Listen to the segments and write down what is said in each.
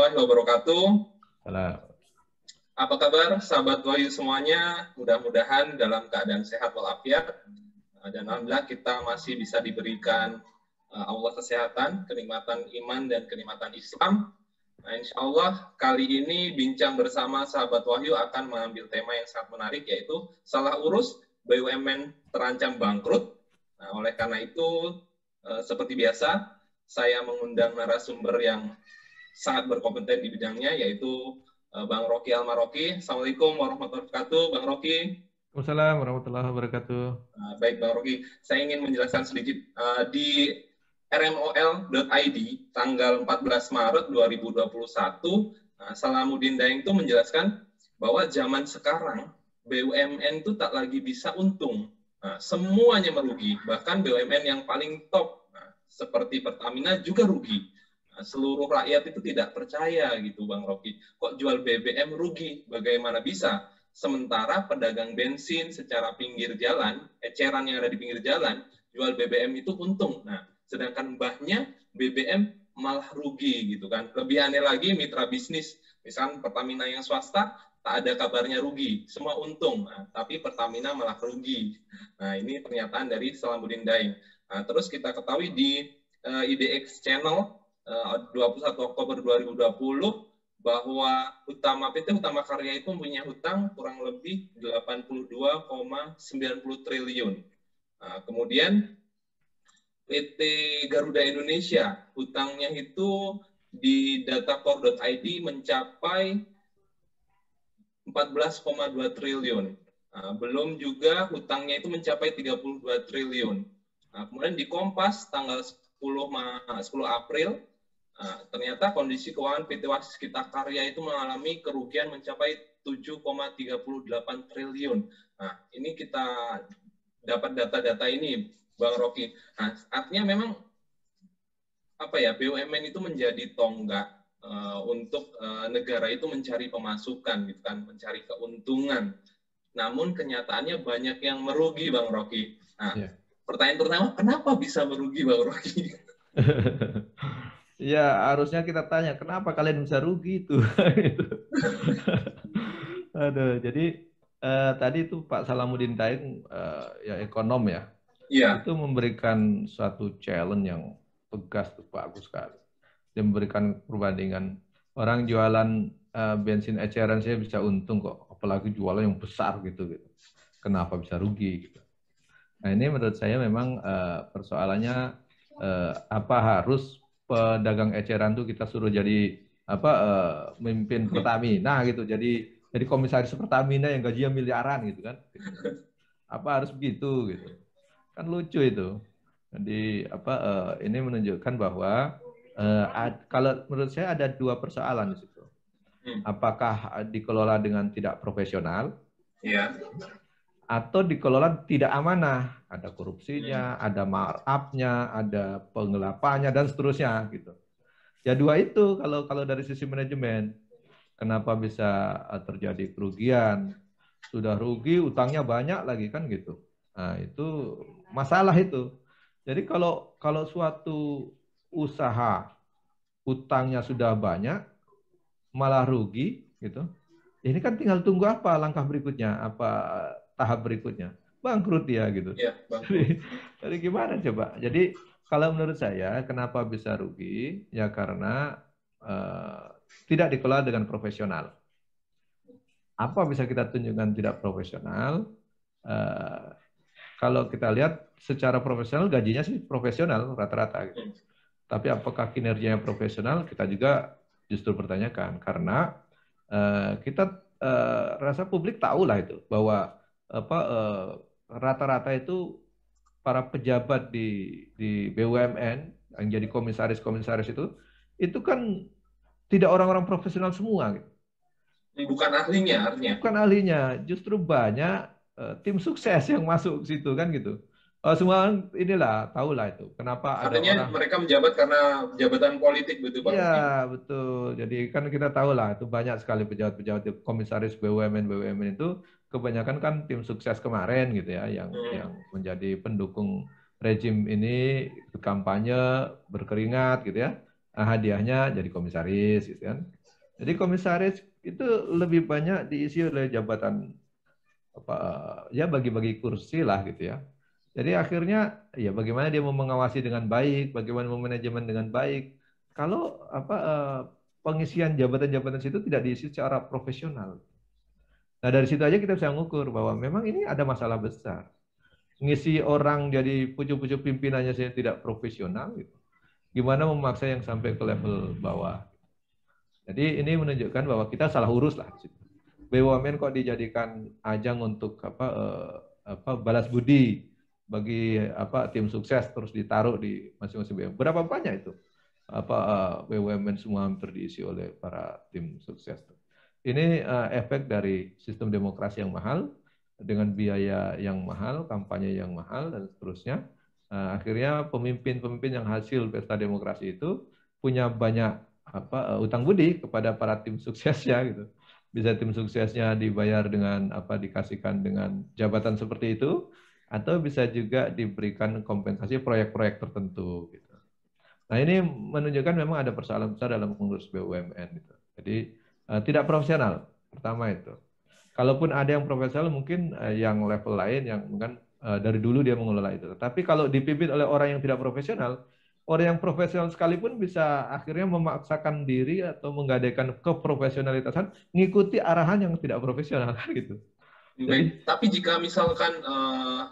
warahmatullahi wabarakatuh. Salam. Apa kabar sahabat Wahyu semuanya? Mudah-mudahan dalam keadaan sehat walafiat. Dan alhamdulillah kita masih bisa diberikan Allah kesehatan, kenikmatan iman dan kenikmatan Islam. Nah, insya Allah kali ini bincang bersama sahabat Wahyu akan mengambil tema yang sangat menarik, yaitu salah urus BUMN terancam bangkrut. Nah, oleh karena itu seperti biasa saya mengundang narasumber yang sangat berkompeten di bidangnya, yaitu Bang Rocky Almaroki. Assalamualaikum warahmatullahi wabarakatuh, Bang Rocky. Waalaikumsalam warahmatullahi wabarakatuh. Baik, Bang Rocky. Saya ingin menjelaskan sedikit di rmol.id tanggal 14 Maret 2021, Salamuddin Daeng itu menjelaskan bahwa zaman sekarang BUMN itu tak lagi bisa untung. Semuanya merugi, bahkan BUMN yang paling top seperti Pertamina juga rugi. Seluruh rakyat itu tidak percaya gitu, Bang Rocky. Kok jual BBM rugi? Bagaimana bisa? Sementara pedagang bensin secara pinggir jalan, eceran yang ada di pinggir jalan, jual BBM itu untung. Nah, sedangkan mbahnya BBM malah rugi gitu kan. Lebih aneh lagi mitra bisnis, misalkan Pertamina yang swasta, tak ada kabarnya rugi, semua untung. Nah, tapi Pertamina malah rugi. Nah, ini pernyataan dari Salamuddin Daeng. Nah, terus kita ketahui di IDX Channel 21 Oktober 2020 bahwa PT Utama Karya itu punya hutang kurang lebih 82,90 triliun. Nah, kemudian PT Garuda Indonesia hutangnya itu di dataport.id mencapai 14,2 triliun. Nah, belum juga hutangnya itu mencapai 32 triliun. Nah, kemudian di Kompas tanggal 10 April, ternyata kondisi keuangan PT Waskita Karya itu mengalami kerugian mencapai 7,38 triliun. Nah, ini kita dapat data-data ini, Bang Rocky. Nah, artinya memang BUMN itu menjadi tonggak untuk negara itu mencari pemasukan, gitu kan, mencari keuntungan. Namun kenyataannya banyak yang merugi, Bang Rocky. Nah, pertanyaan pertama, kenapa bisa merugi, Bang Rocky? Ya, harusnya kita tanya, kenapa kalian bisa rugi itu? Aduh, jadi tadi itu Pak Salamuddin Daeng, ya ekonom ya, itu memberikan suatu challenge yang tegas, bagus sekali. Dia memberikan perbandingan, orang jualan bensin eceran saya bisa untung kok, apalagi jualan yang besar gitu. Kenapa bisa rugi? Gitu. Nah, ini menurut saya memang persoalannya apa harus pedagang eceran tuh kita suruh jadi memimpin Pertamina gitu, jadi komisaris Pertamina yang gajinya miliaran gitu kan? Apa harus begitu gitu? Kan lucu itu. Jadi ini menunjukkan bahwa kalau menurut saya ada dua persoalan di situ. Apakah dikelola dengan tidak profesional? Atau dikelola tidak amanah, ada korupsinya, ada markup-nya, ada penggelapannya dan seterusnya gitu. Ya dua itu kalau dari sisi manajemen. Kenapa bisa terjadi kerugian? Sudah rugi, utangnya banyak lagi kan gitu. Nah, itu masalah itu. Jadi kalau suatu usaha utangnya sudah banyak malah rugi gitu. Ini kan tinggal tunggu apa langkah berikutnya, apa tahap berikutnya. Bangkrut ya gitu. Ya, bangkrut. Jadi gimana coba? Jadi kalau menurut saya kenapa bisa rugi? Ya karena tidak dikelola dengan profesional. Apa bisa kita tunjukkan tidak profesional? Kalau kita lihat secara profesional gajinya sih profesional rata-rata. Gitu. Tapi apakah kinerjanya profesional? Kita juga justru pertanyakan karena kita rasa publik tahu lah itu bahwa rata-rata itu para pejabat di BUMN yang jadi komisaris itu kan tidak orang-orang profesional semua gitu. Bukan ahlinya artinya. Bukan ahlinya, justru banyak tim sukses yang masuk ke situ kan gitu. Semua inilah tahulah itu kenapa artinya ada orang mereka menjabat karena jabatan politik begitu Pak. Iya betul. Jadi kan kita tahu lah itu banyak sekali pejabat-pejabat komisaris BUMN itu kebanyakan kan tim sukses kemarin gitu ya yang menjadi pendukung rejim ini kampanye berkeringat gitu ya. Hadiahnya jadi komisaris gitu kan. Jadi komisaris itu lebih banyak diisi oleh jabatan apa ya bagi-bagi kursi lah gitu ya. Jadi akhirnya ya bagaimana dia mau mengawasi dengan baik, bagaimana memanajemen dengan baik. Kalau pengisian jabatan-jabatan situ tidak diisi secara profesional. Nah dari situ aja kita bisa mengukur bahwa memang ini ada masalah besar. Ngisi orang jadi pucuk-pucuk pimpinannya saya tidak profesional gitu. Gimana memaksa yang sampai ke level bawah. Jadi ini menunjukkan bahwa kita salah urus lah. BUMN kok dijadikan ajang untuk balas budi bagi tim sukses terus ditaruh di masing-masing BUMN. Berapa banyak itu BUMN semua hampir diisi oleh para tim sukses. Ini efek dari sistem demokrasi yang mahal dengan biaya yang mahal, kampanye yang mahal dan seterusnya. Akhirnya pemimpin-pemimpin yang hasil pesta demokrasi itu punya banyak utang budi kepada para tim suksesnya gitu. Bisa tim suksesnya dibayar dengan dikasihkan dengan jabatan seperti itu, atau bisa juga diberikan kompensasi proyek-proyek tertentu gitu. Nah ini menunjukkan memang ada persoalan besar dalam mengurus BUMN gitu. Jadi tidak profesional pertama itu. Kalaupun ada yang profesional mungkin yang level lain yang mungkin dari dulu dia mengelola itu. Tapi kalau dipimpin oleh orang yang tidak profesional, orang yang profesional sekalipun bisa akhirnya memaksakan diri atau menggadaikan keprofesionalitasan mengikuti arahan yang tidak profesional gitu. Jadi, tapi jika misalkan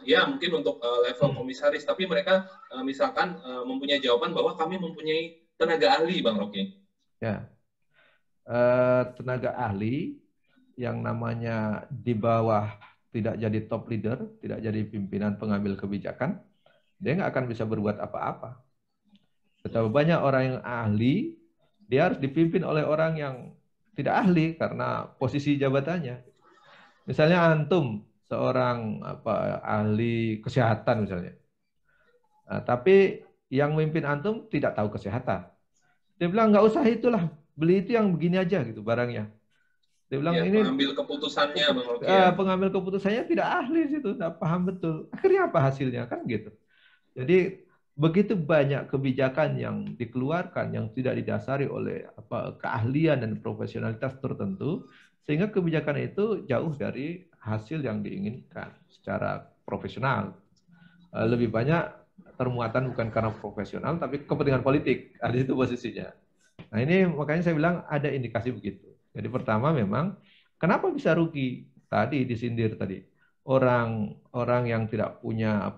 ya mungkin untuk level komisaris, tapi mereka misalkan mempunyai jawaban bahwa kami mempunyai tenaga ahli, Bang Rocky. Ya, tenaga ahli yang namanya di bawah tidak jadi top leader, tidak jadi pimpinan pengambil kebijakan, dia nggak akan bisa berbuat apa-apa. Betapa banyak orang yang ahli, dia harus dipimpin oleh orang yang tidak ahli karena posisi jabatannya. Misalnya antum seorang ahli kesehatan misalnya, tapi yang memimpin antum tidak tahu kesehatan. Dia bilang nggak usah itulah, beli itu yang begini aja gitu barangnya. Dia bilang ya, ini pengambil keputusannya, Bang Rocky. Pengambil keputusannya tidak ahli situ, tidak paham betul. Akhirnya apa hasilnya kan gitu. Jadi begitu banyak kebijakan yang dikeluarkan yang tidak didasari oleh keahlian dan profesionalitas tertentu, sehingga kebijakan itu jauh dari hasil yang diinginkan secara profesional. Lebih banyak termuatan bukan karena profesional, tapi kepentingan politik. Ada itu posisinya. Nah ini makanya saya bilang ada indikasi begitu. Jadi pertama memang kenapa bisa rugi? Tadi disindir tadi orang yang tidak punya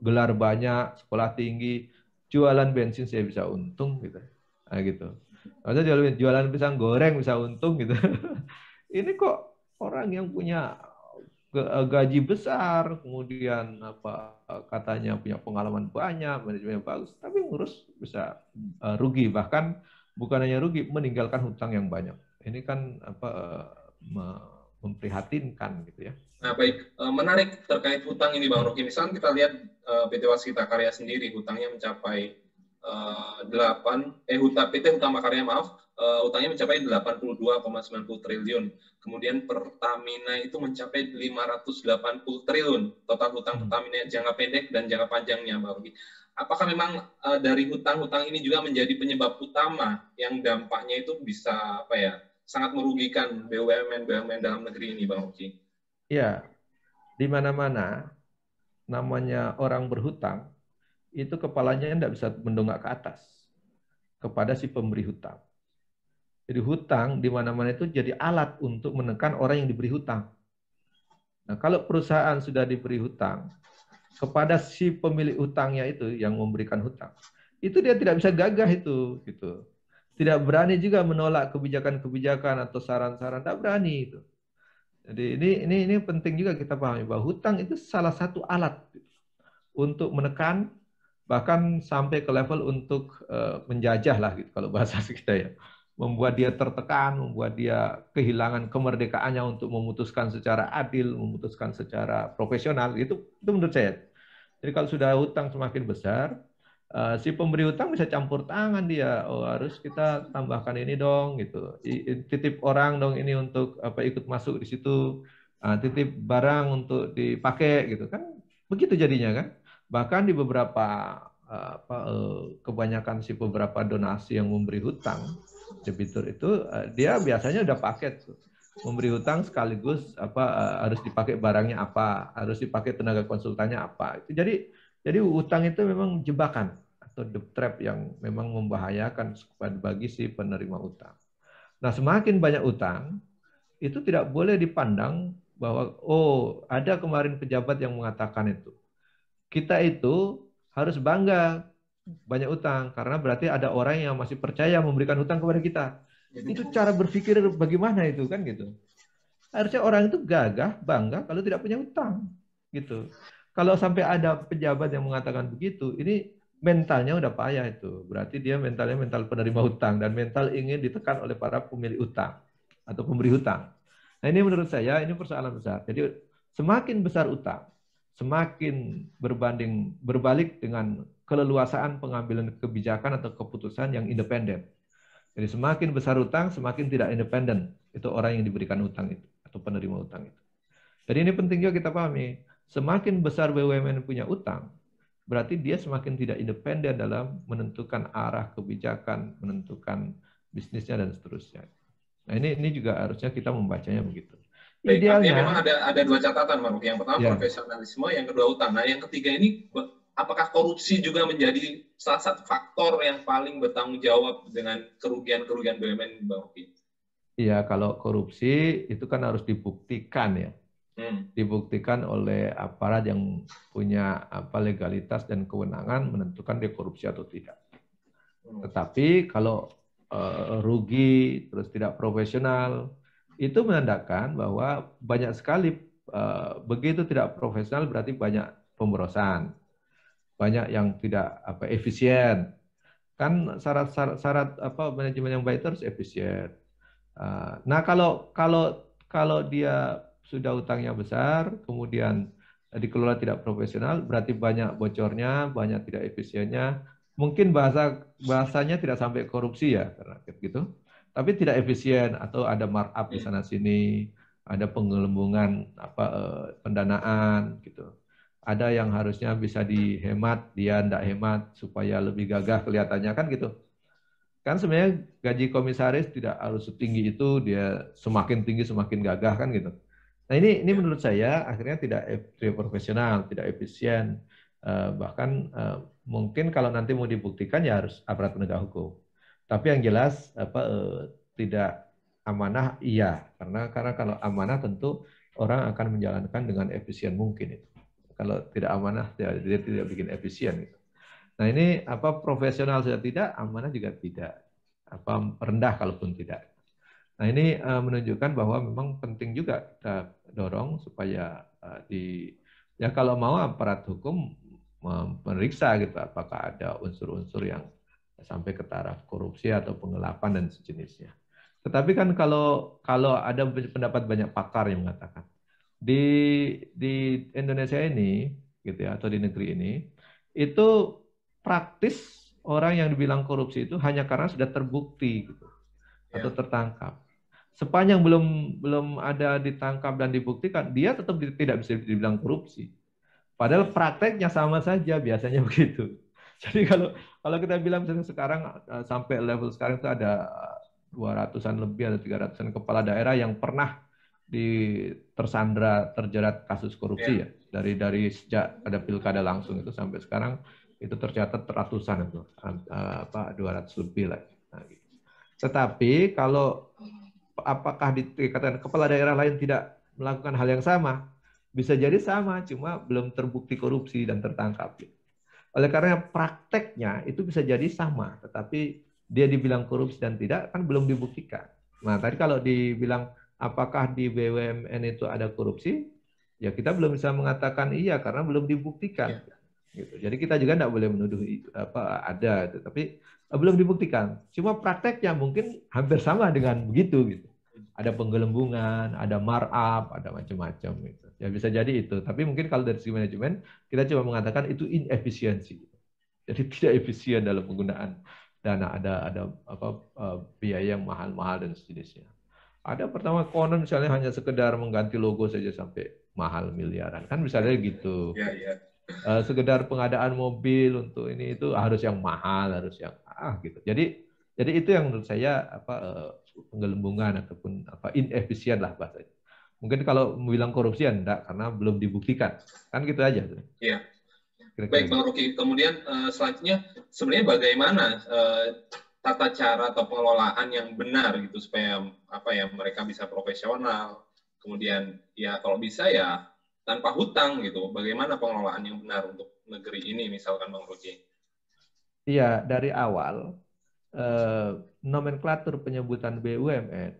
gelar banyak, sekolah tinggi, jualan bensin saya bisa untung gitu. Nah, gitu. Maksudnya jualan pisang goreng bisa untung gitu. Ini kok orang yang punya gaji besar, kemudian katanya punya pengalaman banyak, manajemennya bagus, tapi ngurus bisa rugi, bahkan bukan hanya rugi, meninggalkan hutang yang banyak. Ini kan memprihatinkan gitu ya. Nah baik, menarik terkait hutang ini Bang Rocky. Misalnya kita lihat PT Waskita Karya sendiri hutangnya mencapai PT Hutama Karya utangnya mencapai 82,90 triliun. Kemudian Pertamina itu mencapai 580 triliun. Total hutang Pertamina jangka pendek dan jangka panjangnya Bang Rocky. Apakah memang dari hutang-hutang ini juga menjadi penyebab utama yang dampaknya itu bisa sangat merugikan BUMN dalam negeri ini, Bang Rocky? Ya, di mana-mana namanya orang berhutang itu kepalanya tidak bisa mendongak ke atas kepada si pemberi hutang. Jadi hutang di mana-mana itu jadi alat untuk menekan orang yang diberi hutang. Nah, kalau perusahaan sudah diberi hutang kepada si pemilik hutangnya itu yang memberikan hutang, itu dia tidak bisa gagah itu, gitu. Tidak berani juga menolak kebijakan-kebijakan atau saran-saran, tidak berani itu. Jadi ini penting juga kita pahami bahwa hutang itu salah satu alat untuk menekan, bahkan sampai ke level untuk menjajah lah gitu kalau bahasa kita ya, membuat dia tertekan, membuat dia kehilangan kemerdekaannya untuk memutuskan secara adil, memutuskan secara profesional. Itu menurut saya. Jadi kalau sudah hutang semakin besar, si pemberi hutang bisa campur tangan dia. Oh, harus kita tambahkan ini dong gitu. Titip orang dong ini untuk ikut masuk di situ. Titip barang untuk dipakai gitu kan. Begitu jadinya kan. Bahkan di beberapa kebanyakan beberapa donasi yang memberi hutang Debitur itu dia biasanya udah paket tuh. Memberi hutang sekaligus harus dipakai barangnya apa, harus dipakai tenaga konsultannya apa. Itu jadi hutang itu memang jebakan atau debt trap yang memang membahayakan bagi si penerima utang. Nah, semakin banyak utang, itu tidak boleh dipandang bahwa ada kemarin pejabat yang mengatakan itu. Kita itu harus bangga banyak utang karena berarti ada orang yang masih percaya memberikan hutang kepada kita. Itu cara berpikir bagaimana itu kan gitu. Harusnya orang itu gagah, bangga kalau tidak punya hutang gitu. Kalau sampai ada pejabat yang mengatakan begitu, ini mentalnya udah payah itu. Berarti dia mentalnya mental penerima hutang dan mental ingin ditekan oleh para pemilik hutang atau pemberi hutang. Nah, ini menurut saya ini persoalan besar. Jadi semakin besar utang, semakin berbalik dengan keleluasaan pengambilan kebijakan atau keputusan yang independen. Jadi semakin besar utang, semakin tidak independen. Itu orang yang diberikan utang itu atau penerima utang itu. Jadi ini penting juga kita pahami. Semakin besar BUMN punya utang, berarti dia semakin tidak independen dalam menentukan arah kebijakan, menentukan bisnisnya dan seterusnya. Nah ini juga harusnya kita membacanya begitu. Baik, idealnya memang ada dua catatan, Bang. Yang pertama profesionalisme, yang kedua utang. Nah, yang ketiga ini apakah korupsi juga menjadi salah satu faktor yang paling bertanggung jawab dengan kerugian-kerugian BUMN, Bang Rocky? Iya, kalau korupsi itu kan harus dibuktikan ya. Dibuktikan oleh aparat yang punya legalitas dan kewenangan menentukan dia korupsi atau tidak. Tetapi kalau rugi terus tidak profesional, itu menandakan bahwa banyak sekali begitu tidak profesional berarti banyak pemborosan, banyak yang tidak efisien. Kan syarat manajemen yang baik itu harus efisien. Nah kalau dia sudah utangnya besar, kemudian dikelola tidak profesional, berarti banyak bocornya, banyak tidak efisiennya. Mungkin bahasanya tidak sampai korupsi ya, karena gitu. Tapi tidak efisien atau ada markup di sana sini, ada penggelembungan pendanaan gitu. Ada yang harusnya bisa dihemat, dia tidak hemat supaya lebih gagah kelihatannya kan gitu. Kan sebenarnya gaji komisaris tidak harus setinggi itu, dia semakin tinggi semakin gagah kan gitu. Nah ini menurut saya akhirnya tidak profesional, tidak efisien, bahkan mungkin kalau nanti mau dibuktikan ya harus aparat penegak hukum. Tapi yang jelas tidak amanah iya, karena kalau amanah tentu orang akan menjalankan dengan efisien mungkin itu. Kalau tidak amanah dia tidak bikin efisien gitu. Nah ini profesional saja tidak, amanah juga tidak, rendah kalaupun tidak. Nah ini menunjukkan bahwa memang penting juga kita dorong supaya ya kalau mau aparat hukum memeriksa gitu apakah ada unsur-unsur yang sampai ke taraf korupsi atau penggelapan dan sejenisnya. Tetapi kan kalau ada pendapat banyak pakar yang mengatakan di Indonesia ini gitu ya atau di negeri ini itu praktis orang yang dibilang korupsi itu hanya karena sudah terbukti gitu atau tertangkap. Sepanjang belum ada ditangkap dan dibuktikan, dia tetap tidak bisa dibilang korupsi. Padahal prakteknya sama saja, biasanya begitu. Jadi kalau kita bilang sekarang sampai level sekarang itu ada 200-an lebih atau 300-an kepala daerah yang pernah tersandra terjerat kasus korupsi ya. Dari sejak ada pilkada langsung itu sampai sekarang itu tercatat ratusan itu 200 lebih lah. Nah, gitu. Tetapi kalau apakah dikatakan kepala daerah lain tidak melakukan hal yang sama? Bisa jadi sama, cuma belum terbukti korupsi dan tertangkap. Oleh karena prakteknya itu bisa jadi sama, tetapi dia dibilang korupsi dan tidak, kan belum dibuktikan. Nah, tadi kalau dibilang apakah di BUMN itu ada korupsi, ya kita belum bisa mengatakan iya karena belum dibuktikan. Gitu. Jadi kita juga tidak boleh menuduh ada, tapi belum dibuktikan. Cuma prakteknya mungkin hampir sama dengan begitu gitu. Ada penggelembungan, ada markup, ada macam-macam gitu. Ya bisa jadi itu. Tapi mungkin kalau dari segi manajemen kita cuma mengatakan itu inefisiensi. Jadi tidak efisien dalam penggunaan dana, ada biaya yang mahal-mahal dan sejenisnya. Ada pertama konon misalnya hanya sekedar mengganti logo saja sampai mahal miliaran. Kan misalnya gitu. Ya. Sekedar pengadaan mobil untuk ini itu harus yang mahal, harus yang gitu. Jadi Jadi itu yang menurut saya penggelembungan ataupun inefisien lah bahasanya. Mungkin kalau bilang korupsi ya enggak, karena belum dibuktikan. Kan gitu aja. Iya. Kira-kira Baik Bang Rocky, kemudian selanjutnya sebenarnya bagaimana tata cara atau pengelolaan yang benar gitu supaya mereka bisa profesional, kemudian ya kalau bisa ya tanpa hutang gitu. Bagaimana pengelolaan yang benar untuk negeri ini misalkan Bang Rocky? Iya, dari awal nomenklatur penyebutan BUMN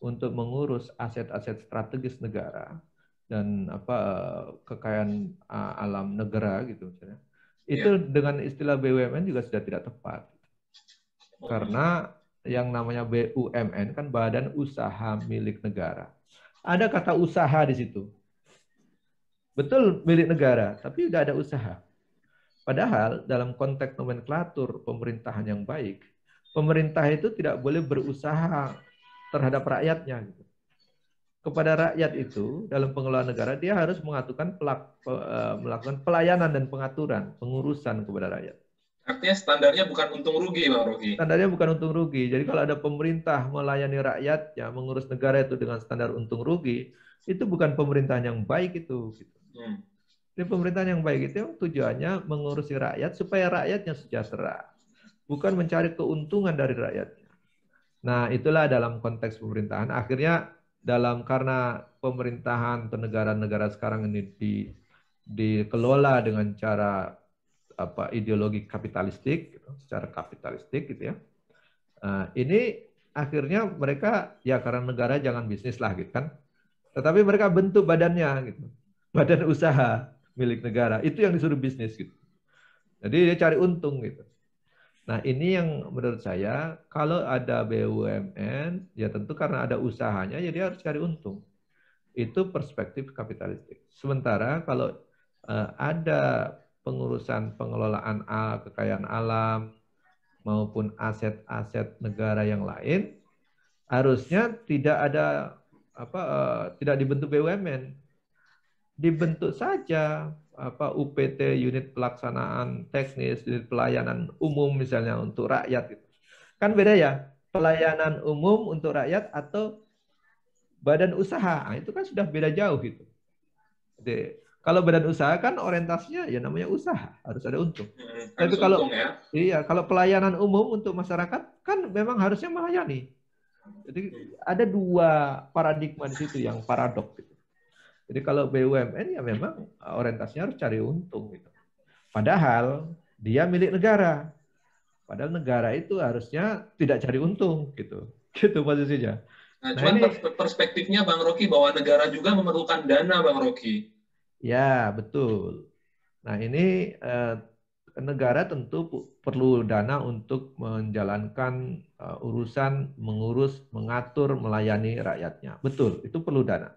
untuk mengurus aset-aset strategis negara dan kekayaan alam negara gitu misalnya. Itu dengan istilah BUMN juga sudah tidak tepat. Karena yang namanya BUMN kan Badan Usaha Milik Negara. Ada kata usaha di situ. Betul milik negara, tapi tidak ada usaha. Padahal dalam konteks nomenklatur pemerintahan yang baik, pemerintah itu tidak boleh berusaha terhadap rakyatnya. Kepada rakyat itu dalam pengelolaan negara dia harus melakukan pelayanan dan pengaturan, pengurusan kepada rakyat. Artinya standarnya bukan untung rugi, Bang Rocky. Standarnya bukan untung rugi. Jadi kalau ada pemerintah melayani rakyatnya, mengurus negara itu dengan standar untung rugi, itu bukan pemerintahan yang baik itu. Jadi pemerintahan yang baik itu tujuannya mengurusi rakyat supaya rakyatnya sejahtera, bukan mencari keuntungan dari rakyatnya. Nah, itulah dalam konteks pemerintahan. Akhirnya karena pemerintahan atau negara-negara sekarang ini dikelola dengan cara ideologi kapitalistik, secara kapitalistik gitu ya. Ini akhirnya mereka ya karena negara jangan bisnis lah gitu kan. Tetapi mereka bentuk badannya gitu. Badan usaha milik negara. Itu yang disuruh bisnis gitu. Jadi dia cari untung gitu. Nah, ini yang menurut saya kalau ada BUMN ya tentu karena ada usahanya ya dia harus cari untung. Itu perspektif kapitalistik. Sementara kalau ada pengurusan pengelolaan kekayaan alam maupun aset-aset negara yang lain, harusnya tidak ada tidak dibentuk BUMN, dibentuk saja UPT, unit pelaksanaan teknis, unit pelayanan umum misalnya untuk rakyat. Gitu. Kan beda ya, pelayanan umum untuk rakyat atau badan usaha, nah, itu kan sudah beda jauh gitu. Jadi, kalau badan usaha kan orientasinya ya namanya usaha, harus ada untung. Tapi kalau untung, ya? Iya, kalau pelayanan umum untuk masyarakat kan memang harusnya melayani. Jadi ada dua paradigma di situ yang paradok gitu. Jadi kalau BUMN ya memang orientasinya harus cari untung gitu. Padahal dia milik negara. Padahal negara itu harusnya tidak cari untung gitu. Gitu posisinya. Nah, cuman ini, perspektifnya Bang Rocky bahwa negara juga memerlukan dana, Bang Rocky. Ya, betul. Nah, ini negara tentu perlu dana untuk menjalankan urusan, mengurus, mengatur, melayani rakyatnya. Betul, itu perlu dana.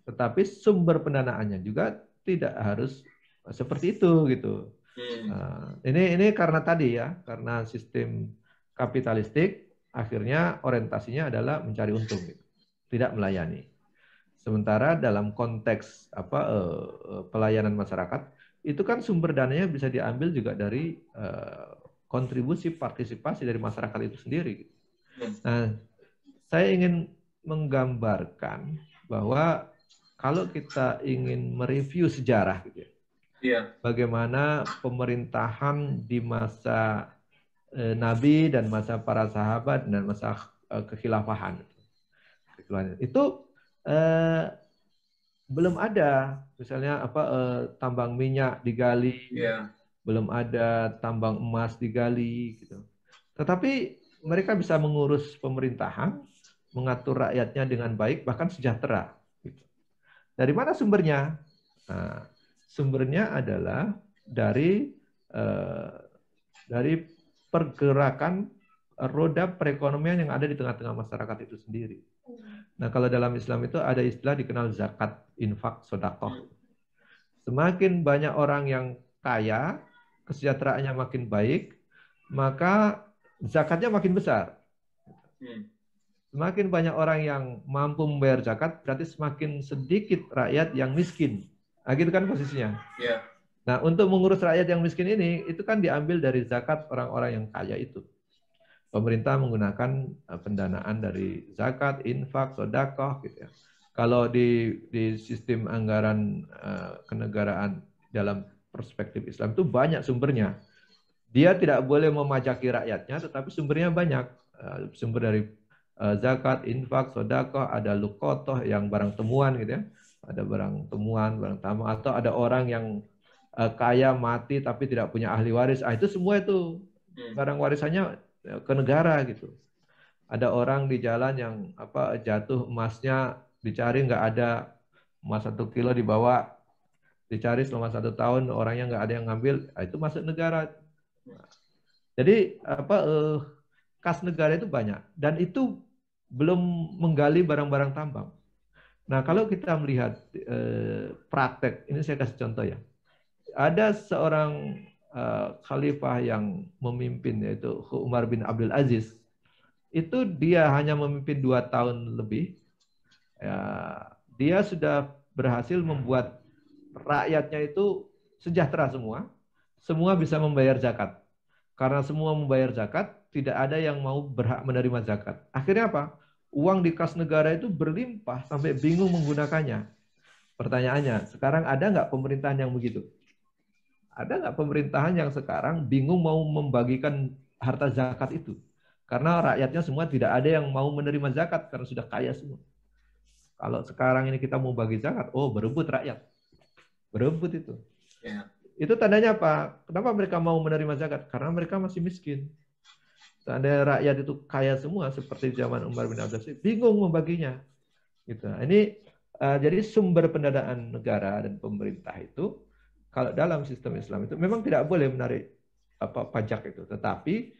Tetapi sumber pendanaannya juga tidak harus seperti itu gitu. Ini karena tadi ya, karena sistem kapitalistik akhirnya orientasinya adalah mencari untung, gitu. Tidak melayani. Sementara dalam konteks pelayanan masyarakat itu kan sumber dananya bisa diambil juga dari kontribusi partisipasi dari masyarakat itu sendiri. Gitu. Nah, saya ingin menggambarkan bahwa kalau kita ingin mereview sejarah gitu ya, bagaimana pemerintahan di masa Nabi dan masa para sahabat dan masa kekhilafahan itu belum ada misalnya tambang minyak digali, belum ada tambang emas digali gitu. Tetapi mereka bisa mengurus pemerintahan, mengatur rakyatnya dengan baik, bahkan sejahtera. Dari mana sumbernya? Nah, sumbernya adalah dari pergerakan roda perekonomian yang ada di tengah-tengah masyarakat itu sendiri. Nah, kalau dalam Islam itu ada istilah dikenal zakat, infak, sedekah. Semakin banyak orang yang kaya, kesejahteraannya makin baik, maka zakatnya makin besar. Semakin banyak orang yang mampu membayar zakat, berarti semakin sedikit rakyat yang miskin. Nah, gitu kan posisinya. Nah, untuk mengurus rakyat yang miskin ini, itu kan diambil dari zakat orang-orang yang kaya itu. pemerintah menggunakan pendanaan dari zakat, infak, sedekah gitu ya. Kalau di sistem anggaran kenegaraan dalam perspektif Islam itu banyak sumbernya. Dia tidak boleh memajaki rakyatnya, tetapi sumbernya banyak. Sumber dari zakat, infak, sedekah, ada luqotoh yang barang temuan gitu ya. Ada barang temuan, barang tambang, atau ada orang yang kaya mati tapi tidak punya ahli waris. Itu semua itu barang warisannya ke negara gitu. Ada orang di jalan yang jatuh emasnya dicari nggak ada, emas 1 kilo dibawa, dicari selama 1 tahun orangnya nggak ada yang ngambil, itu masuk negara. Jadi kas negara itu banyak dan itu belum menggali barang-barang tambang. Nah kalau kita melihat praktek, ini saya kasih contoh ya. Ada seorang khalifah yang memimpin, yaitu Umar bin Abdul Aziz. Itu dia hanya memimpin 2 tahun lebih. Ya, dia sudah berhasil membuat rakyatnya itu sejahtera semua. Semua bisa membayar zakat. Karena semua membayar zakat, tidak ada yang mau berhak menerima zakat. Akhirnya apa? Uang di kas negara itu berlimpah sampai bingung menggunakannya. Pertanyaannya, sekarang ada nggak pemerintahan yang begitu? Ada nggak pemerintahan yang sekarang bingung mau membagikan harta zakat itu? Karena rakyatnya semua tidak ada yang mau menerima zakat karena sudah kaya semua. Kalau sekarang ini kita mau bagi zakat, oh berebut rakyat. Berebut itu. Ya. Itu tandanya apa? Kenapa mereka mau menerima zakat? Karena mereka masih miskin. Seandainya rakyat itu kaya semua seperti zaman Umar bin Abdul Aziz, bingung membaginya. Gitu. Ini jadi sumber pendanaan negara dan pemerintah itu kalau dalam sistem Islam itu memang tidak boleh menarik pajak itu, tetapi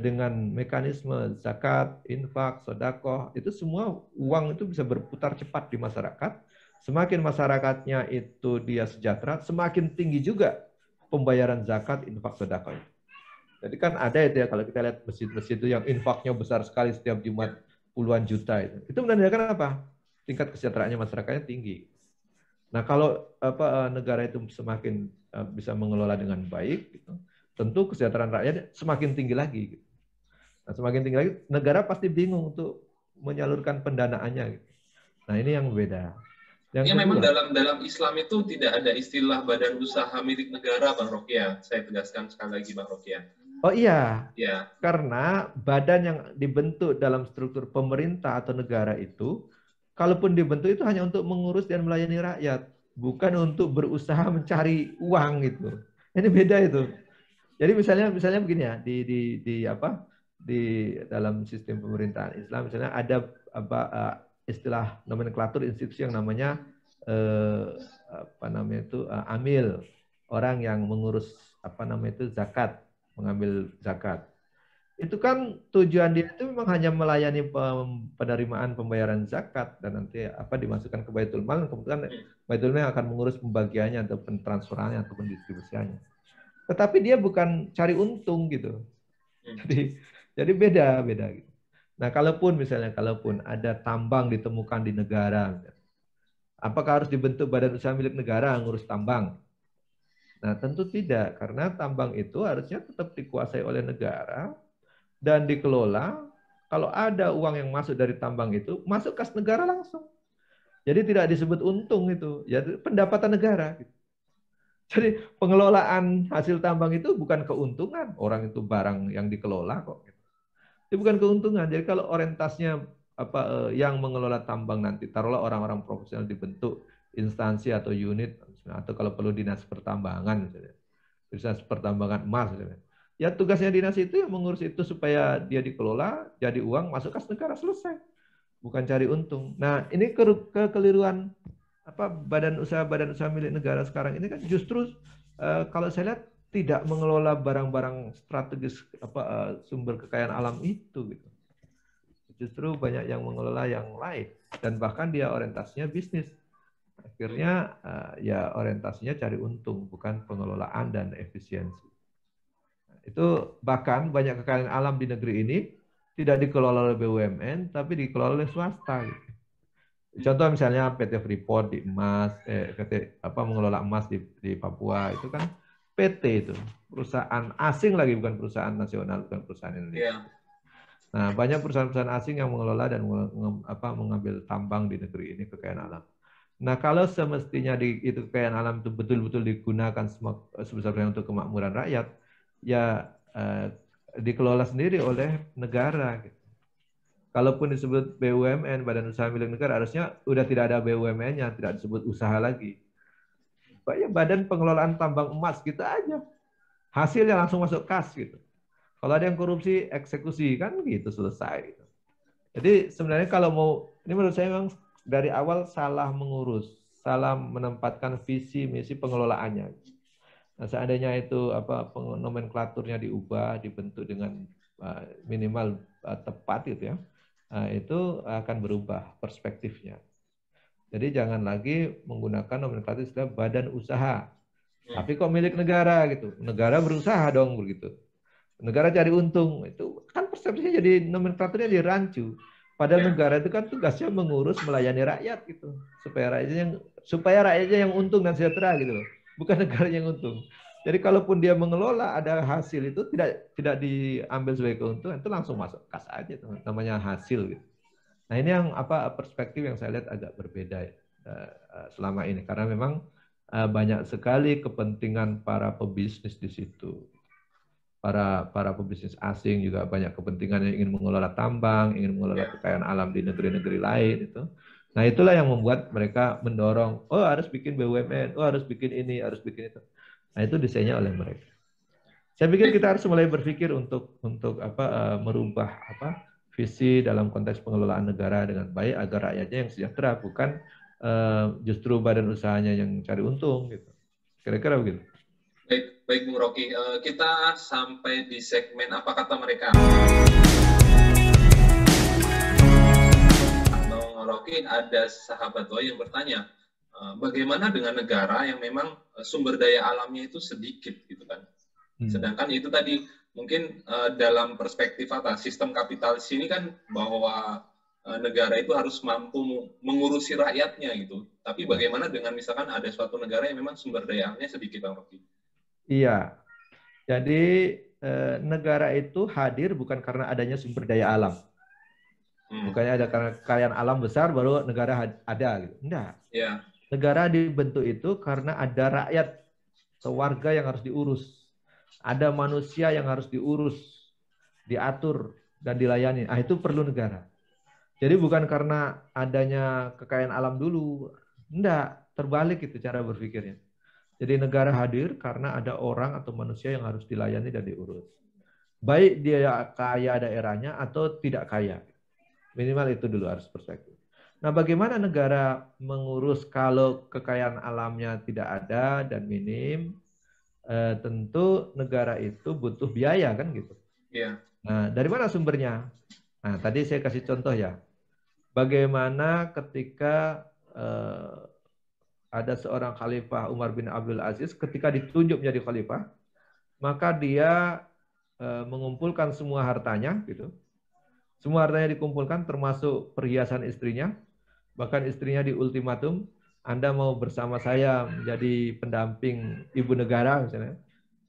dengan mekanisme zakat, infak, sedekah itu semua uang itu bisa berputar cepat di masyarakat. Semakin masyarakatnya itu dia sejahtera, semakin tinggi juga pembayaran zakat, infak, sedekah itu. Jadi kan ada itu ya kalau kita lihat masjid-masjid itu yang infaknya besar sekali setiap Jumat puluhan juta itu. Itu menandakan apa? Tingkat kesejahteraannya masyarakatnya tinggi. Nah, kalau negara itu semakin bisa mengelola dengan baik, gitu, tentu kesejahteraan rakyat semakin tinggi lagi. Gitu. Nah, semakin tinggi lagi, negara pasti bingung untuk menyalurkan pendanaannya. Gitu. Nah, ini yang beda. Yang kedua, memang dalam Islam itu tidak ada istilah badan usaha milik negara, Bang Rokia. Saya tegaskan sekali lagi, Bang Rokia. Oh iya, ya. Karena badan yang dibentuk dalam struktur pemerintah atau negara itu, kalaupun dibentuk itu hanya untuk mengurus dan melayani rakyat, bukan untuk berusaha mencari uang gitu. Ini beda itu. Jadi misalnya begini ya, di dalam sistem pemerintahan Islam misalnya ada istilah nomenklatur institusi yang namanya amil, orang yang mengurus zakat, mengambil zakat. Itu kan tujuan dia itu memang hanya melayani penerimaan pembayaran zakat dan nanti dimasukkan ke Baitul Mal, kemudian Baitul Mal akan mengurus pembagiannya atau transferannya atau pendistribusiannya. Tetapi dia bukan cari untung gitu. Jadi beda gitu. Nah, kalaupun ada tambang ditemukan di negara, apakah harus dibentuk badan usaha milik negara ngurus tambang? Nah, tentu tidak, karena tambang itu harusnya tetap dikuasai oleh negara dan dikelola. Kalau ada uang yang masuk dari tambang itu, masuk kas negara langsung. Jadi tidak disebut untung itu, ya pendapatan negara. Jadi pengelolaan hasil tambang itu bukan keuntungan, orang itu barang yang dikelola kok. Itu bukan keuntungan. Jadi kalau orientasinya yang mengelola tambang nanti, taruhlah orang-orang profesional dibentuk instansi atau unit, atau kalau perlu dinas pertambangan misalnya, dinas pertambangan emas misalnya. Ya tugasnya dinas itu yang mengurus itu supaya dia dikelola, jadi uang masuk kas negara, selesai. Bukan cari untung. Nah, ini kekeliruan badan usaha milik negara sekarang ini kan justru kalau saya lihat tidak mengelola barang-barang strategis sumber kekayaan alam itu gitu. Justru banyak yang mengelola yang lain dan bahkan dia orientasinya bisnis. Akhirnya ya orientasinya cari untung, bukan pengelolaan dan efisiensi. Itu bahkan banyak kekayaan alam di negeri ini tidak dikelola oleh BUMN, tapi dikelola oleh swasta. Gitu. Contoh misalnya PT Freeport di emas, mengelola emas di Papua itu kan PT itu perusahaan asing lagi, bukan perusahaan nasional, bukan perusahaan Indonesia. Yeah. Nah, banyak perusahaan-perusahaan asing yang mengelola dan mengambil tambang di negeri ini, kekayaan alam. Nah, kalau semestinya itu kekayaan alam itu betul-betul digunakan sebesar-besarnya untuk kemakmuran rakyat, ya dikelola sendiri oleh negara. Gitu. Kalaupun disebut BUMN, Badan Usaha Milik Negara, harusnya udah tidak ada BUMN-nya, tidak disebut usaha lagi. Pokoknya Badan Pengelolaan Tambang Emas gitu aja. Hasilnya langsung masuk kas gitu. Kalau ada yang korupsi, eksekusi kan gitu, selesai. Gitu. Jadi sebenarnya kalau mau, ini menurut saya memang dari awal salah mengurus, salah menempatkan visi misi pengelolaannya. Nah, seandainya itu nomenklaturnya diubah, dibentuk dengan minimal tepat gitu ya, itu akan berubah perspektifnya. Jadi jangan lagi menggunakan nomenklatur istilah badan usaha. Tapi kok milik negara gitu. Negara berusaha dong begitu. Negara cari untung. Itu kan persepsinya jadi nomenklaturnya jadi rancu. Padahal negara itu kan tugasnya mengurus, melayani rakyat gitu. Supaya rakyatnya yang untung dan sejahtera gitu loh. Bukan negara yang untung. Jadi kalaupun dia mengelola ada hasil itu tidak diambil sebagai keuntungan, itu langsung masuk kas aja tuh, namanya hasil gitu. Nah, ini yang perspektif yang saya lihat agak berbeda selama ini karena memang banyak sekali kepentingan para pebisnis di situ. Para pebisnis asing juga banyak kepentingan yang ingin mengelola tambang, ingin mengelola kekayaan alam di negeri-negeri lain itu. Nah, itulah yang membuat mereka mendorong, oh harus bikin BUMN, oh harus bikin ini, harus bikin itu. Nah, itu desainnya oleh mereka. Saya pikir kita harus mulai berpikir untuk merubah visi dalam konteks pengelolaan negara dengan baik agar rakyatnya yang sejahtera, bukan justru badan usahanya yang cari untung gitu. Kira-kira begitu. Baik Bung Rocky, kita sampai di segmen apa kata mereka. Bung Rocky, ada sahabat yang bertanya, bagaimana dengan negara yang memang sumber daya alamnya itu sedikit gitu kan? Sedangkan itu tadi mungkin dalam perspektif sistem kapitalis ini kan bahwa negara itu harus mampu mengurusi rakyatnya gitu. Tapi bagaimana dengan misalkan ada suatu negara yang memang sumber daya alamnya sedikit, Bang Rocky? Iya. Jadi negara itu hadir bukan karena adanya sumber daya alam. Bukannya ada karena kekayaan alam besar baru negara ada gitu. Enggak. Yeah. Negara dibentuk itu karena ada rakyat atau warga yang harus diurus. Ada manusia yang harus diurus, diatur dan dilayani. Ah, itu perlu negara. Jadi bukan karena adanya kekayaan alam dulu. Enggak, terbalik itu cara berpikirnya. Jadi negara hadir karena ada orang atau manusia yang harus dilayani dan diurus. Baik dia kaya daerahnya atau tidak kaya. Minimal itu dulu harus perspektif. Nah, bagaimana negara mengurus kalau kekayaan alamnya tidak ada dan minim? Tentu negara itu butuh biaya kan gitu. Yeah. Nah, dari mana sumbernya? Nah, tadi saya kasih contoh ya. Bagaimana ketika ada seorang khalifah Umar bin Abdul Aziz ketika ditunjuk menjadi khalifah, maka dia mengumpulkan semua hartanya gitu. Semua hartanya dikumpulkan termasuk perhiasan istrinya. Bahkan istrinya di ultimatum, Anda mau bersama saya menjadi pendamping ibu negara misalnya,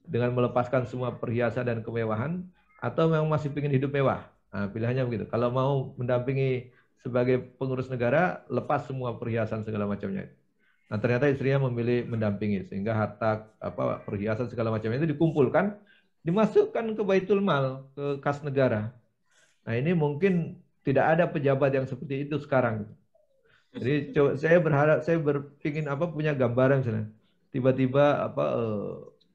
dengan melepaskan semua perhiasan dan kemewahan, atau memang masih ingin hidup mewah. Nah, pilihannya begitu. Kalau mau mendampingi sebagai pengurus negara, lepas semua perhiasan segala macamnya. Nah, ternyata istrinya memilih mendampingi sehingga harta perhiasan segala macamnya itu dikumpulkan, dimasukkan ke Baitul Mal, ke kas negara. Nah, ini mungkin tidak ada pejabat yang seperti itu sekarang. Jadi saya berharap, saya berpingin punya gambaran misalnya. Tiba-tiba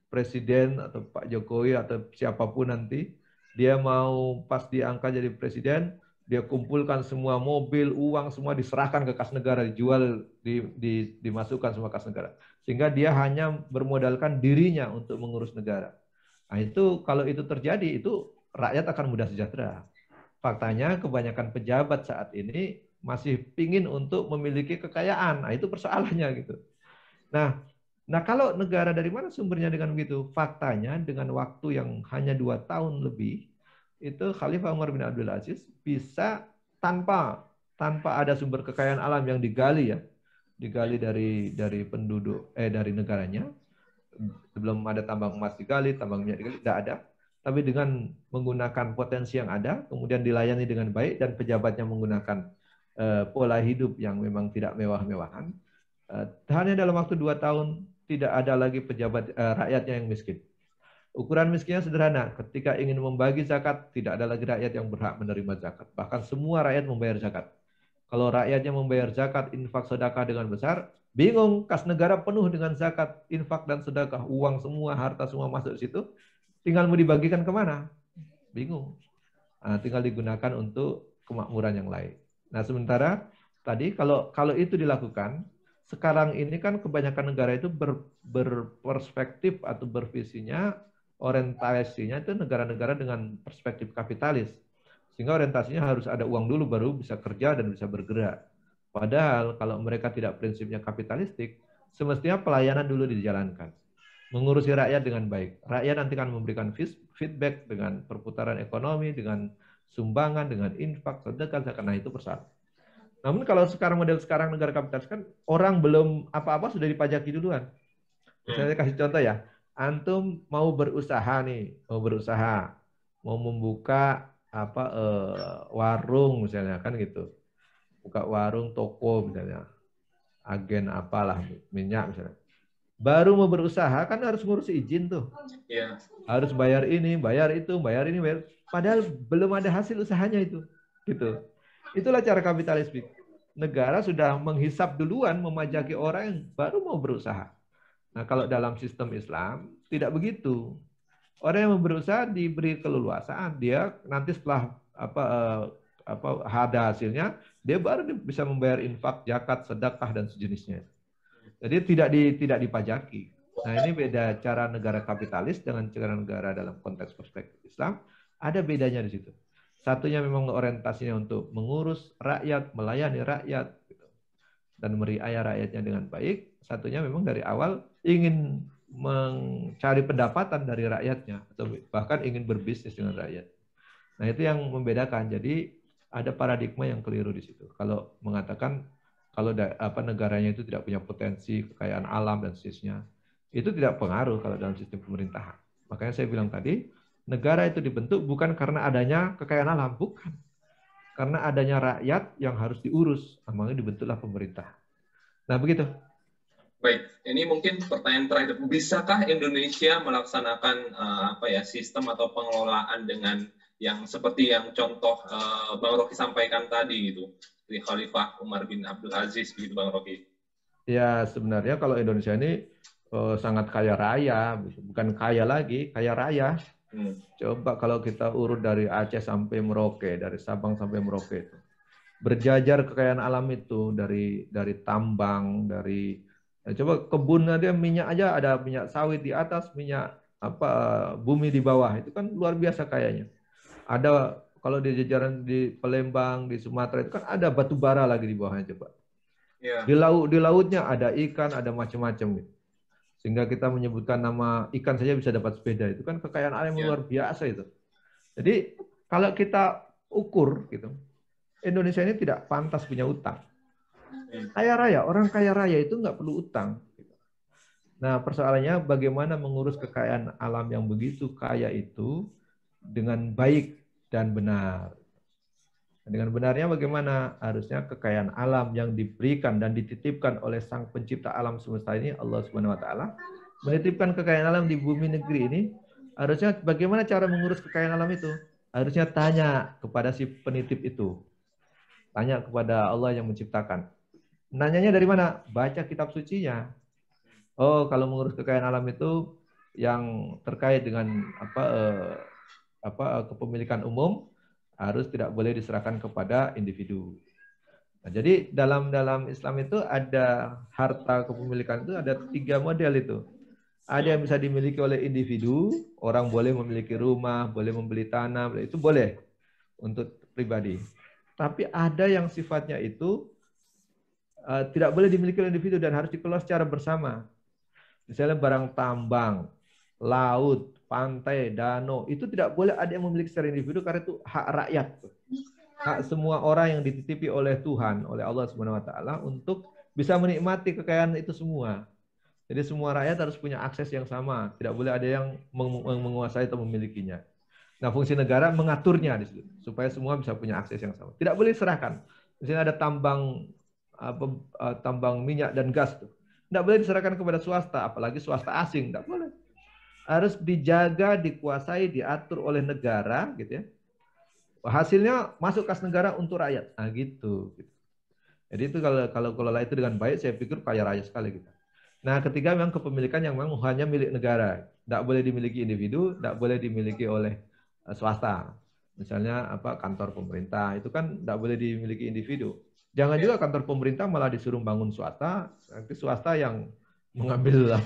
presiden atau Pak Jokowi atau siapapun nanti dia mau pas diangkat jadi presiden, dia kumpulkan semua mobil, uang semua diserahkan ke kas negara, dijual, dimasukkan semua kas negara. Sehingga dia hanya bermodalkan dirinya untuk mengurus negara. Nah, itu kalau itu terjadi, itu rakyat akan mudah sejahtera. Faktanya kebanyakan pejabat saat ini masih pingin untuk memiliki kekayaan. Nah, itu persoalannya gitu. Nah, kalau negara dari mana sumbernya dengan begitu? Faktanya dengan waktu yang hanya 2 tahun lebih, itu Khalifah Umar bin Abdul Aziz bisa tanpa ada sumber kekayaan alam yang digali dari penduduk dari negaranya. Belum ada tambang emas digali, tambang minyak digali, tidak ada. tapi dengan menggunakan potensi yang ada, kemudian dilayani dengan baik, dan pejabatnya menggunakan pola hidup yang memang tidak mewah-mewahan, hanya dalam waktu 2 tahun tidak ada lagi pejabat rakyatnya yang miskin. Ukuran miskinnya sederhana, ketika ingin membagi zakat, tidak ada lagi rakyat yang berhak menerima zakat. Bahkan semua rakyat membayar zakat. Kalau rakyatnya membayar zakat, infak, sedekah dengan besar, bingung, kas negara penuh dengan zakat, infak, dan sedekah, uang semua, harta semua masuk di situ, tinggal mau dibagikan kemana? Bingung. Nah, tinggal digunakan untuk kemakmuran yang lain. Nah, sementara tadi kalau itu dilakukan, sekarang ini kan kebanyakan negara itu berperspektif atau bervisinya, orientasinya itu negara-negara dengan perspektif kapitalis. Sehingga orientasinya harus ada uang dulu baru bisa kerja dan bisa bergerak. Padahal kalau mereka tidak prinsipnya kapitalistik, semestinya pelayanan dulu dijalankan. Mengurusi rakyat dengan baik. Rakyat nanti akan memberikan feedback dengan perputaran ekonomi, dengan sumbangan, dengan infak, sedekah, zakat. Nah, itu persoalan. Namun kalau sekarang model sekarang negara kapitalis kan orang belum apa-apa sudah dipajaki duluan. Misalnya kasih contoh ya, antum mau berusaha nih, mau membuka warung misalnya kan gitu, buka warung toko misalnya, agen apalah minyak misalnya. Baru mau berusaha kan harus ngurus izin tuh, harus bayar ini, bayar itu, bayar ini, bayar. Padahal belum ada hasil usahanya itu, gitu. Itulah cara kapitalis. Negara sudah menghisap duluan, memajaki orang yang baru mau berusaha. Nah, kalau dalam sistem Islam tidak begitu. Orang yang berusaha diberi keleluasaan, dia nanti setelah ada hasilnya, dia baru bisa membayar infak, zakat, sedekah dan sejenisnya. Jadi tidak dipajaki. Nah, ini beda cara negara kapitalis dengan cara negara dalam konteks perspektif Islam. Ada bedanya di situ. Satunya memang orientasinya untuk mengurus rakyat, melayani rakyat, gitu, dan meriaya rakyatnya dengan baik. Satunya memang dari awal ingin mencari pendapatan dari rakyatnya, atau bahkan ingin berbisnis dengan rakyat. Nah, itu yang membedakan. Jadi ada paradigma yang keliru di situ. Kalau mengatakan kalau negaranya itu tidak punya potensi kekayaan alam dan seterusnya, itu tidak pengaruh kalau dalam sistem pemerintahan. Makanya saya bilang tadi, negara itu dibentuk bukan karena adanya kekayaan alam, bukan. Karena adanya rakyat yang harus diurus, makanya dibentuklah pemerintah. Nah, begitu. Baik, ini mungkin pertanyaan terakhir. Bisakah Indonesia melaksanakan sistem atau pengelolaan dengan yang seperti yang contoh Bang Rocky sampaikan tadi gitu, seperti Khalifah Umar bin Abdul Aziz begitu, Bang Rocky? Ya, sebenarnya kalau Indonesia ini sangat kaya raya, bukan kaya lagi, kaya raya. Coba kalau kita urut dari Aceh sampai Merauke, dari Sabang sampai Merauke itu, berjajar kekayaan alam itu dari tambang, dari coba kebun aja, minyak aja, ada minyak sawit di atas, minyak bumi di bawah, itu kan luar biasa kayanya. Ada kalau di jajaran di Palembang, di Sumatera itu kan ada batu bara lagi di bawahnya, coba. Di lautnya ada ikan, ada macam-macam gitu. Sehingga kita menyebutkan nama ikan saja bisa dapat sepeda. Itu kan kekayaan alam yang luar biasa itu. Jadi kalau kita ukur gitu, Indonesia ini tidak pantas punya utang. Kaya raya, orang kaya raya itu nggak perlu utang. Nah, persoalannya bagaimana mengurus kekayaan alam yang begitu kaya itu dengan baik dan benar. Dengan benarnya bagaimana? Harusnya kekayaan alam yang diberikan dan dititipkan oleh Sang Pencipta alam semesta ini, Allah Subhanahu wa taala, menitipkan kekayaan alam di bumi negeri ini, harusnya bagaimana cara mengurus kekayaan alam itu? Harusnya tanya kepada si penitip itu. Tanya kepada Allah yang menciptakan. Nanyanya dari mana? Baca kitab sucinya. Oh, kalau mengurus kekayaan alam itu yang terkait dengan kepemilikan umum, harus tidak boleh diserahkan kepada individu. Nah, jadi dalam Islam itu ada harta kepemilikan itu ada 3 model itu. Ada yang bisa dimiliki oleh individu, orang boleh memiliki rumah, boleh membeli tanah, itu boleh untuk pribadi. Tapi ada yang sifatnya itu tidak boleh dimiliki oleh individu dan harus dikelola secara bersama. Misalnya barang tambang, laut, pantai, danau, itu tidak boleh ada yang memiliki secara individu karena itu hak rakyat. Hak semua orang yang dititipi oleh Tuhan, oleh Allah Subhanahu wa taala untuk bisa menikmati kekayaan itu semua. Jadi semua rakyat harus punya akses yang sama, tidak boleh ada yang menguasai atau memilikinya. Nah, fungsi negara mengaturnya di situ supaya semua bisa punya akses yang sama. Tidak boleh diserahkan. Misalnya ada tambang minyak dan gas tuh. Tidak boleh diserahkan kepada swasta, apalagi swasta asing. Tidak boleh. Harus dijaga, dikuasai, diatur oleh negara, gitu ya. Hasilnya masuk kas negara untuk rakyat. Nah, gitu. Jadi itu kalau kelola itu dengan baik, saya pikir kaya raya sekali kita. Nah, ketiga memang kepemilikan yang memang hanya milik negara. Tidak boleh dimiliki individu, tidak boleh dimiliki oleh swasta. Misalnya kantor pemerintah, itu kan tidak boleh dimiliki individu. Jangan juga kantor pemerintah malah disuruh bangun swasta, nanti swasta yang mengambil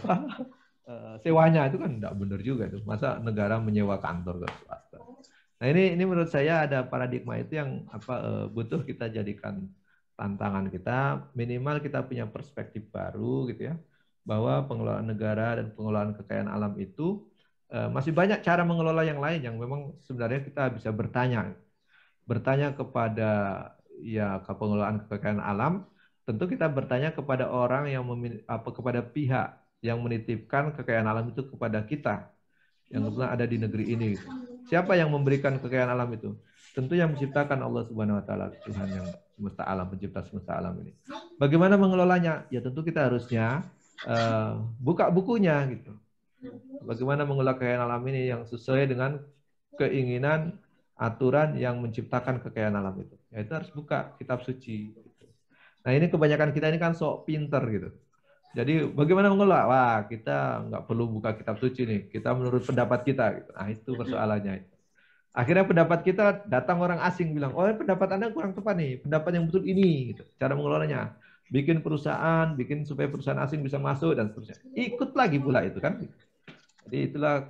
sewanya, itu kan tidak benar juga itu. Masa negara menyewa kantor ke swasta. Nah, ini menurut saya ada paradigma itu yang butuh kita jadikan tantangan kita, minimal kita punya perspektif baru gitu ya, bahwa pengelolaan negara dan pengelolaan kekayaan alam itu masih banyak cara mengelola yang lain yang memang sebenarnya kita bisa bertanya kepada pengelolaan kekayaan alam. Tentu kita bertanya kepada orang yang kepada pihak yang menitipkan kekayaan alam itu kepada kita yang kebetulan ada di negeri ini. Siapa yang memberikan kekayaan alam itu? Tentu yang menciptakan Allah Subhanahu wa taala, Tuhan yang semesta alam, pencipta semesta alam ini. Bagaimana mengelolanya? Ya tentu kita harusnya buka bukunya gitu. Bagaimana mengelola kekayaan alam ini yang sesuai dengan keinginan aturan yang menciptakan kekayaan alam itu. Ya itu harus buka kitab suci. Nah, ini kebanyakan kita ini kan sok pinter gitu. Jadi bagaimana mengelola? Wah, kita nggak perlu buka kitab suci nih. Kita menurut pendapat kita. Gitu. Nah, itu persoalannya. Akhirnya pendapat kita datang orang asing bilang, oh pendapat Anda kurang tepat nih. Pendapat yang betul ini. Gitu. Cara mengelolanya. Bikin perusahaan, bikin supaya perusahaan asing bisa masuk dan seterusnya. Ikut lagi pula itu kan. Jadi itulah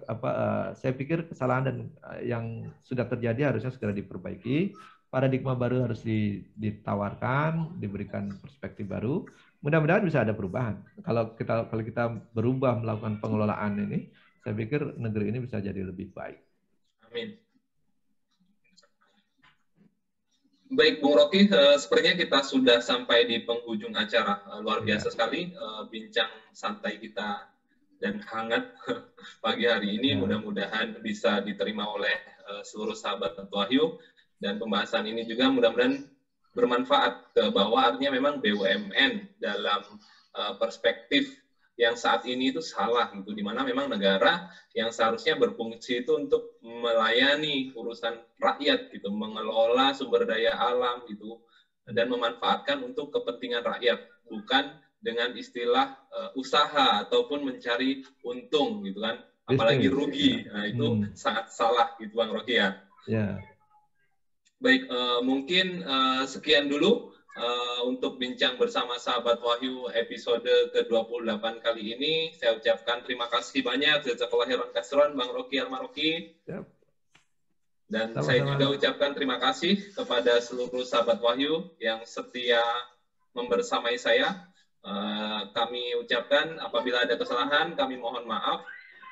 saya pikir kesalahan dan yang sudah terjadi harusnya segera diperbaiki. Paradigma baru harus ditawarkan, diberikan perspektif baru. Mudah-mudahan bisa ada perubahan. Kalau kita berubah melakukan pengelolaan ini, saya pikir negeri ini bisa jadi lebih baik. Amin. Baik, Bung Rocky, sepertinya kita sudah sampai di penghujung acara. Luar biasa sekali bincang santai kita dan hangat pagi hari ini. Mudah-mudahan bisa diterima oleh seluruh sahabat Wahyu. Dan pembahasan ini juga mudah-mudahan bermanfaat bahwa artinya memang BUMN dalam perspektif yang saat ini itu salah gitu, di mana memang negara yang seharusnya berfungsi itu untuk melayani urusan rakyat gitu, mengelola sumber daya alam gitu dan memanfaatkan untuk kepentingan rakyat, bukan dengan istilah usaha ataupun mencari untung gitu kan, apalagi rugi. Nah, itu sangat salah gitu Bang Rocky ya. Ya. Baik, mungkin sekian dulu untuk bincang bersama sahabat Wahyu episode ke-28 kali ini. Saya ucapkan terima kasih banyak, jazakallahu khairan katsiran Bang Rocky Al-Maroki. Yep. Dan sama-sama. Saya juga ucapkan terima kasih kepada seluruh sahabat Wahyu yang setia membersamai saya. Kami ucapkan apabila ada kesalahan, kami mohon maaf.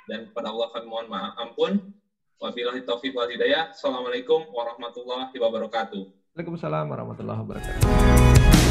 Dan kepada Allah kami mohon maaf ampun. Wabillahi taufiq wal hidayah. Assalamualaikum warahmatullahi wabarakatuh. Waalaikumsalam warahmatullahi wabarakatuh.